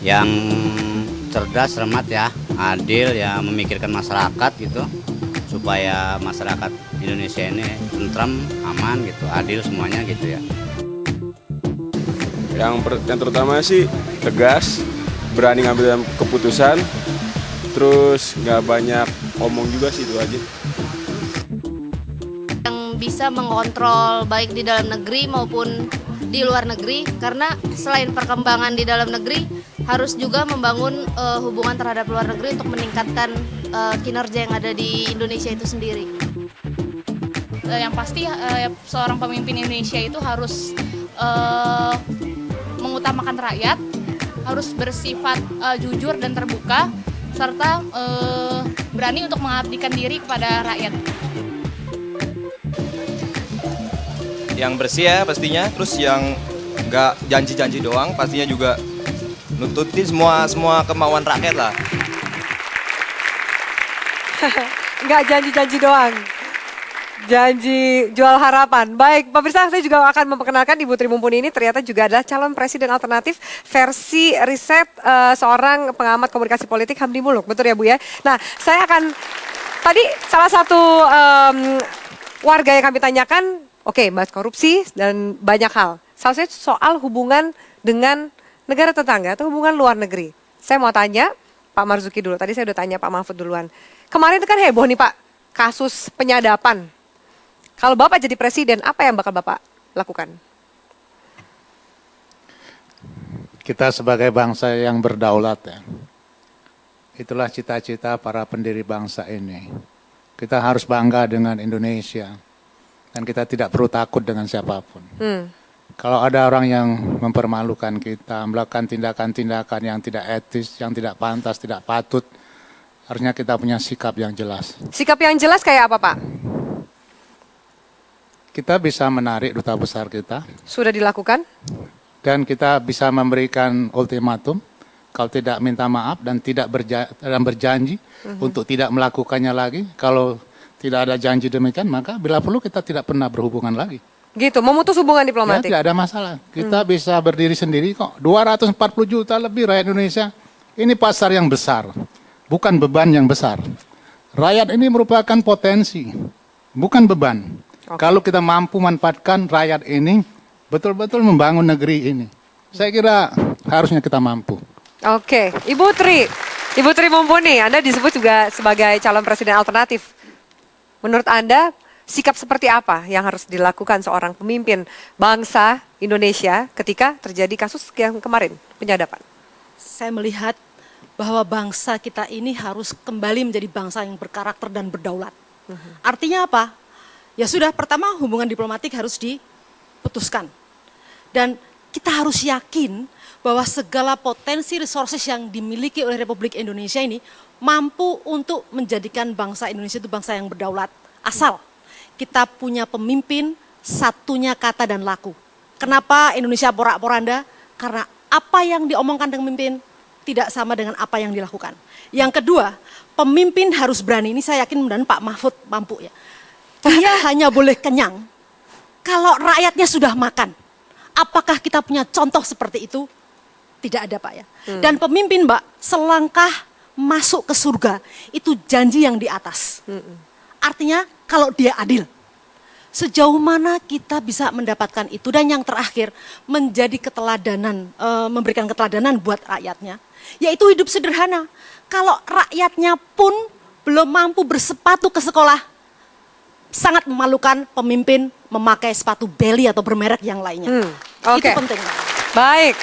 yang cerdas, cermat ya, adil ya, memikirkan masyarakat gitu, supaya masyarakat Indonesia ini tentram, aman gitu, adil semuanya gitu ya. Yang terutama sih tegas, berani ngambil keputusan, terus nggak banyak omong juga sih, itu aja. Yang bisa mengontrol baik di dalam negeri maupun di luar negeri, karena selain perkembangan di dalam negeri harus juga membangun hubungan terhadap luar negeri untuk meningkatkan kinerja yang ada di Indonesia itu sendiri. Yang pasti seorang pemimpin Indonesia itu harus mengutamakan rakyat, harus bersifat jujur dan terbuka, serta berani untuk mengabdikan diri kepada rakyat. Yang bersih ya pastinya, terus yang nggak janji-janji doang, pastinya juga nututin semua kemauan rakyat lah. Nggak janji-janji doang, janji jual harapan. Baik, pemirsa, saya juga akan memperkenalkan Ibu Tri Mumpuni ini ternyata juga adalah calon presiden alternatif versi riset seorang pengamat komunikasi politik Hamdi Muluk. Betul ya Bu ya? Nah, saya akan, tadi salah satu warga yang kami tanyakan, oke, bahas korupsi dan banyak hal. Salah satu soal hubungan dengan negara tetangga atau hubungan luar negeri. Saya mau tanya Pak Marzuki dulu, tadi saya udah tanya Pak Mahfud duluan. Kemarin itu kan heboh nih Pak, kasus penyadapan. Kalau Bapak jadi presiden, apa yang bakal Bapak lakukan? Kita sebagai bangsa yang berdaulat ya, itulah cita-cita para pendiri bangsa ini. Kita harus bangga dengan Indonesia, dan kita tidak perlu takut dengan siapapun. Kalau ada orang yang mempermalukan kita, melakukan tindakan-tindakan yang tidak etis, yang tidak pantas, tidak patut, harusnya kita punya sikap yang jelas. Sikap yang jelas kayak apa Pak? Kita bisa menarik duta besar kita. Sudah dilakukan? Dan kita bisa memberikan ultimatum, kalau tidak minta maaf dan tidak berjanji untuk tidak melakukannya lagi. Kalau tidak ada janji demikian, maka bila perlu kita tidak pernah berhubungan lagi. Gitu, memutus hubungan diplomatik? Ya, tidak ada masalah. Kita bisa berdiri sendiri kok. 240 juta lebih rakyat Indonesia. Ini pasar yang besar, bukan beban yang besar. Rakyat ini merupakan potensi, bukan beban. Kalau kita mampu manfaatkan rakyat ini, betul-betul membangun negeri ini. Saya kira harusnya kita mampu. Oke, Ibu Tri Mumpuni, Anda disebut juga sebagai calon presiden alternatif. Menurut Anda, sikap seperti apa yang harus dilakukan seorang pemimpin bangsa Indonesia ketika terjadi kasus yang kemarin, penyadapan? Saya melihat bahwa bangsa kita ini harus kembali menjadi bangsa yang berkarakter dan berdaulat. Artinya apa? Ya sudah, pertama hubungan diplomatik harus diputuskan. Dan kita harus yakin bahwa segala potensi resources yang dimiliki oleh Republik Indonesia ini mampu untuk menjadikan bangsa Indonesia itu bangsa yang berdaulat. Asal kita punya pemimpin, satunya kata dan laku. Kenapa Indonesia porak-poranda? Karena apa yang diomongkan dengan pemimpin tidak sama dengan apa yang dilakukan. Yang kedua, pemimpin harus berani. Ini saya yakin dan Pak Mahfud mampu ya. Dia hanya boleh kenyang kalau rakyatnya sudah makan. Apakah kita punya contoh seperti itu? Tidak ada Pak ya. Dan pemimpin Mbak, selangkah masuk ke surga, itu janji yang di atas. Artinya kalau dia adil, sejauh mana kita bisa mendapatkan itu. Dan yang terakhir, menjadi keteladanan, memberikan keteladanan buat rakyatnya, yaitu hidup sederhana. Kalau rakyatnya pun belum mampu bersepatu ke sekolah, sangat memalukan pemimpin memakai sepatu Belly atau bermerek yang lainnya. Itu penting. Baik,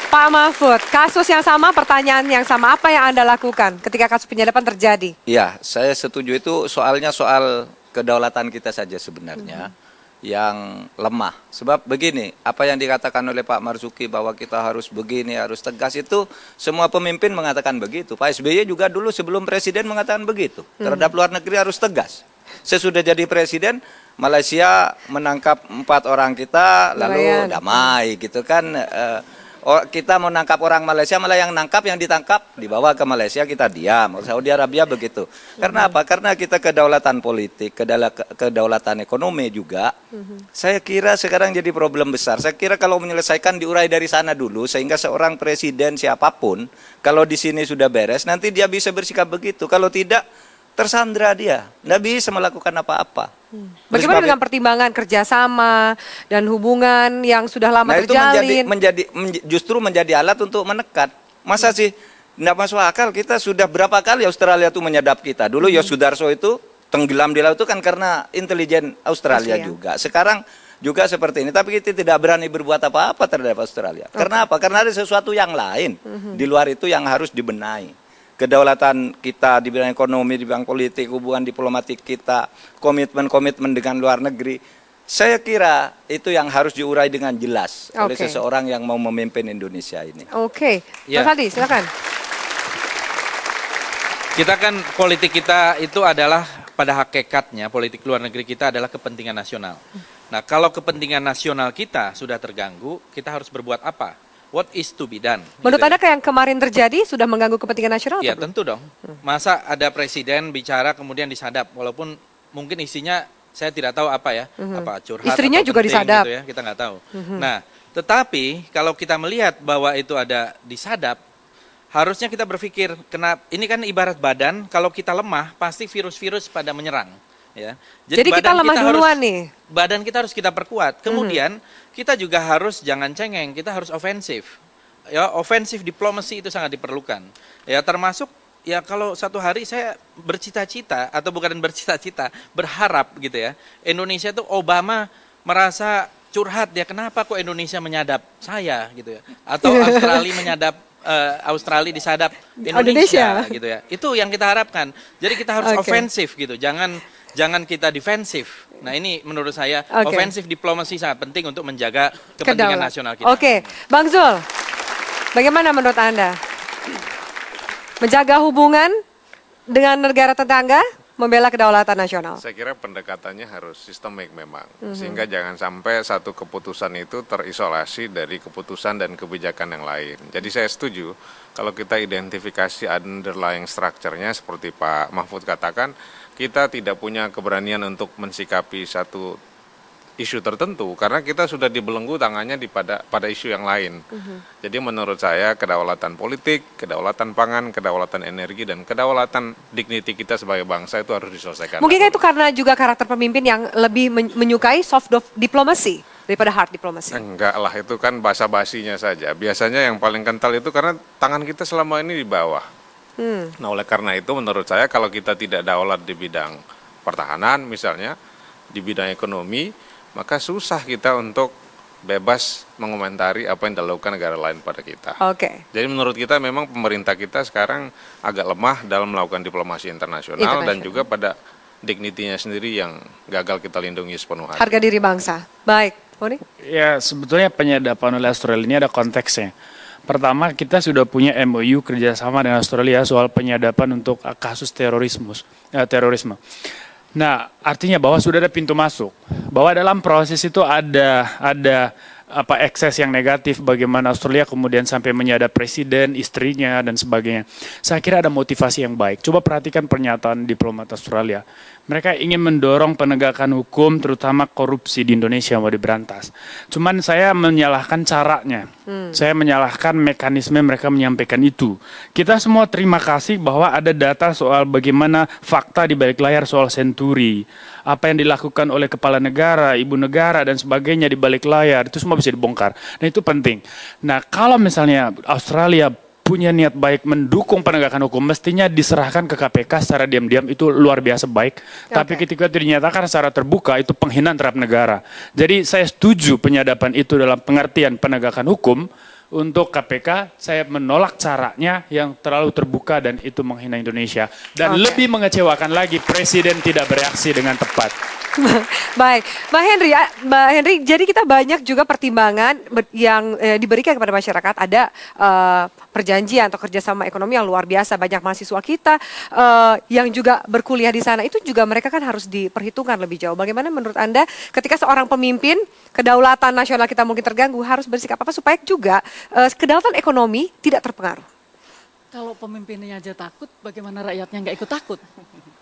Pak Mahfud, kasus yang sama, pertanyaan yang sama, apa yang Anda lakukan ketika kasus penyadapan terjadi? Ya, saya setuju itu soalnya soal kedaulatan kita saja sebenarnya yang lemah. Sebab begini, apa yang dikatakan oleh Pak Marzuki bahwa kita harus begini, harus tegas, itu semua pemimpin mengatakan begitu. Pak SBY juga dulu sebelum presiden mengatakan begitu. Terhadap luar negeri harus tegas. Sesudah jadi presiden, Malaysia menangkap 4 orang kita, lalu damai gitu kan. Kita mau nangkap orang Malaysia, malah yang nangkap, yang ditangkap dibawa ke Malaysia, kita diam. Saudi Arabia begitu. Karena apa? Karena kita kedaulatan politik, kedaulatan ekonomi juga. Saya kira sekarang jadi problem besar. Saya kira kalau menyelesaikan diurai dari sana dulu, sehingga seorang presiden siapapun, kalau di sini sudah beres, nanti dia bisa bersikap begitu. Kalau tidak, tersandra dia, nggak bisa melakukan apa-apa. Bagaimana dengan pertimbangan kerjasama dan hubungan yang sudah lama terjalin? Itu justru menjadi alat untuk menekan. Masa sih nggak masuk akal, kita sudah berapa kali Australia itu menyadap kita. Dulu Yosudarso itu tenggelam di laut itu kan karena intelijen Australia juga. Sekarang juga seperti ini, tapi kita tidak berani berbuat apa-apa terhadap Australia. Karena apa? Karena ada sesuatu yang lain di luar itu yang harus dibenahi. Kedaulatan kita di bidang ekonomi, di bidang politik, hubungan diplomatik kita, komitmen-komitmen dengan luar negeri. Saya kira itu yang harus diurai dengan jelas oleh seseorang yang mau memimpin Indonesia ini. Mas Adi, silakan. Kita kan politik kita itu adalah pada hakikatnya politik luar negeri kita adalah kepentingan nasional. Nah, kalau kepentingan nasional kita sudah terganggu, kita harus berbuat apa? What is to be done? Menurut Anda yang kemarin terjadi sudah mengganggu kepentingan nasional? Ya tentu dong. Masa ada presiden bicara kemudian disadap, walaupun mungkin isinya saya tidak tahu apa ya, apa curhat istrinya atau juga disadap gitu ya, kita nggak tahu. Nah, tetapi kalau kita melihat bahwa itu ada disadap, harusnya kita berpikir, kenapa? Ini kan ibarat badan, kalau kita lemah pasti virus-virus pada menyerang. Ya. Jadi kita lemah duluan nih. Badan kita harus kita perkuat. Kemudian kita juga harus jangan cengeng, kita harus ofensif. Ya, ofensif diplomasi itu sangat diperlukan. Ya, termasuk ya kalau satu hari saya bercita-cita atau bukan bercita-cita, berharap gitu ya. Indonesia itu Obama merasa curhat dia, kenapa kok Indonesia menyadap saya gitu ya. Atau Australia menyadap Australia disadap Indonesia gitu ya. Itu yang kita harapkan. Jadi kita harus ofensif gitu. Jangan kita defensif. Nah ini menurut saya ofensif diplomasi sangat penting untuk menjaga kepentingan nasional kita. Bang Zul, bagaimana menurut Anda? Menjaga hubungan dengan negara tetangga, membela kedaulatan nasional. Saya kira pendekatannya harus sistemik memang. Sehingga jangan sampai satu keputusan itu terisolasi dari keputusan dan kebijakan yang lain. Jadi saya setuju kalau kita identifikasi underlying structure-nya seperti Pak Mahfud katakan, kita tidak punya keberanian untuk mensikapi satu isu tertentu karena kita sudah dibelenggu tangannya pada isu yang lain. Jadi menurut saya kedaulatan politik, kedaulatan pangan, kedaulatan energi dan kedaulatan dignity kita sebagai bangsa itu harus diselesaikan. Mungkin itu karena juga karakter pemimpin yang lebih menyukai soft diplomacy daripada hard diplomacy. Enggak lah, itu kan basa-basinya saja. Biasanya yang paling kental itu karena tangan kita selama ini di bawah. Nah oleh karena itu menurut saya kalau kita tidak daulat di bidang pertahanan misalnya, di bidang ekonomi, maka susah kita untuk bebas mengomentari apa yang dilakukan negara lain pada kita. Jadi menurut kita memang pemerintah kita sekarang agak lemah dalam melakukan diplomasi internasional. Dan juga pada dignity-nya sendiri yang gagal kita lindungi sepenuh hati. Harga diri bangsa. Baik, Boni? Ya sebetulnya penyadapan oleh Australia ini ada konteksnya. Pertama, kita sudah punya MOU kerjasama dengan Australia soal penyadapan untuk kasus terorisme. Nah, artinya bahwa sudah ada pintu masuk. Bahwa dalam proses itu ada ekses yang negatif, bagaimana Australia kemudian sampai menyadap presiden, istrinya, dan sebagainya. Saya kira ada motivasi yang baik. Coba perhatikan pernyataan diplomat Australia. Mereka ingin mendorong penegakan hukum, terutama korupsi di Indonesia mau diberantas. Cuman saya menyalahkan caranya. Saya menyalahkan mekanisme mereka menyampaikan itu. Kita semua terima kasih bahwa ada data soal bagaimana fakta di balik layar soal Senturi. Apa yang dilakukan oleh kepala negara, ibu negara, dan sebagainya di balik layar. Itu semua bisa dibongkar. Nah itu penting. Nah kalau misalnya Australia punya niat baik mendukung penegakan hukum, mestinya diserahkan ke KPK secara diam-diam, itu luar biasa baik. Tapi ketika itu dinyatakan secara terbuka, itu penghinaan terhadap negara. Jadi saya setuju penyadapan itu dalam pengertian penegakan hukum. Untuk KPK, saya menolak caranya yang terlalu terbuka dan itu menghina Indonesia. Dan lebih mengecewakan lagi, Presiden tidak bereaksi dengan tepat. Baik, Mbak Henry, jadi kita banyak juga pertimbangan yang diberikan kepada masyarakat. Ada perjanjian atau kerjasama ekonomi yang luar biasa. Banyak mahasiswa kita yang juga berkuliah di sana, itu juga mereka kan harus diperhitungkan lebih jauh. Bagaimana menurut Anda ketika seorang pemimpin, kedaulatan nasional kita mungkin terganggu, harus bersikap apa supaya juga kedaulatan ekonomi tidak terpengaruh? Kalau pemimpinnya aja takut, bagaimana rakyatnya nggak ikut takut?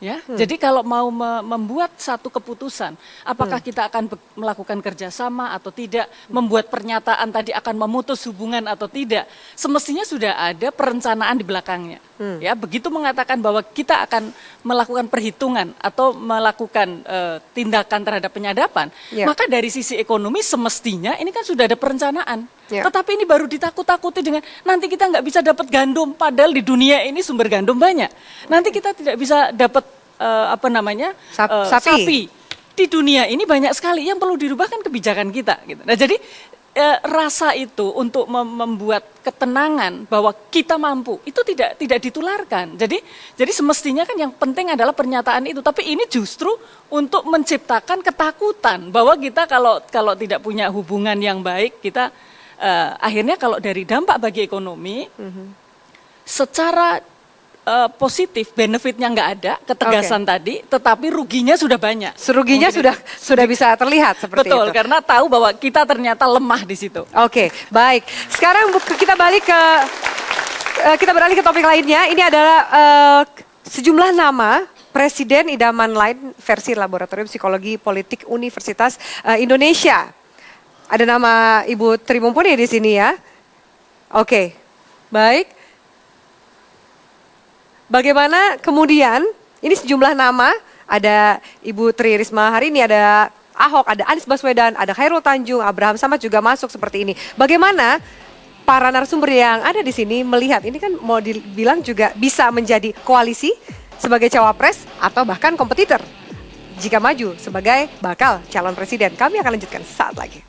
Ya, jadi kalau mau membuat satu keputusan, apakah kita akan melakukan kerjasama atau tidak, membuat pernyataan tadi akan memutus hubungan atau tidak, semestinya sudah ada perencanaan di belakangnya. Ya, begitu mengatakan bahwa kita akan melakukan perhitungan atau melakukan tindakan terhadap penyadapan, maka dari sisi ekonomi semestinya ini kan sudah ada perencanaan. Tetapi ini baru ditakut-takuti dengan nanti kita nggak bisa dapat gandum, padahal di dunia ini sumber gandum banyak. Nanti kita tidak bisa dapat sapi. Di dunia ini banyak sekali yang perlu dirubah kan kebijakan kita. Gitu. Nah jadi rasa itu untuk membuat ketenangan bahwa kita mampu itu tidak ditularkan. Jadi semestinya kan yang penting adalah pernyataan itu. Tapi ini justru untuk menciptakan ketakutan bahwa kita kalau tidak punya hubungan yang baik kita akhirnya kalau dari dampak bagi ekonomi, secara positif benefitnya nggak ada, ketegasan tadi, tetapi ruginya sudah banyak. Ruginya sudah bisa terlihat seperti betul, itu. Karena tahu bahwa kita ternyata lemah di situ. Oke, baik. Sekarang kita beralih ke topik lainnya. Ini adalah sejumlah nama presiden idaman lain versi Laboratorium Psikologi Politik Universitas Indonesia. Ada nama Ibu Tri Mumpuni di sini ya. Oke, baik. Bagaimana kemudian, ini sejumlah nama, ada Ibu Tri Risma hari ini, ada Ahok, ada Anies Baswedan, ada Khairul Tanjung, Abraham Samad juga masuk seperti ini. Bagaimana para narasumber yang ada di sini melihat, ini kan mau dibilang juga bisa menjadi koalisi sebagai cawapres atau bahkan kompetitor jika maju sebagai bakal calon presiden. Kami akan lanjutkan saat lagi.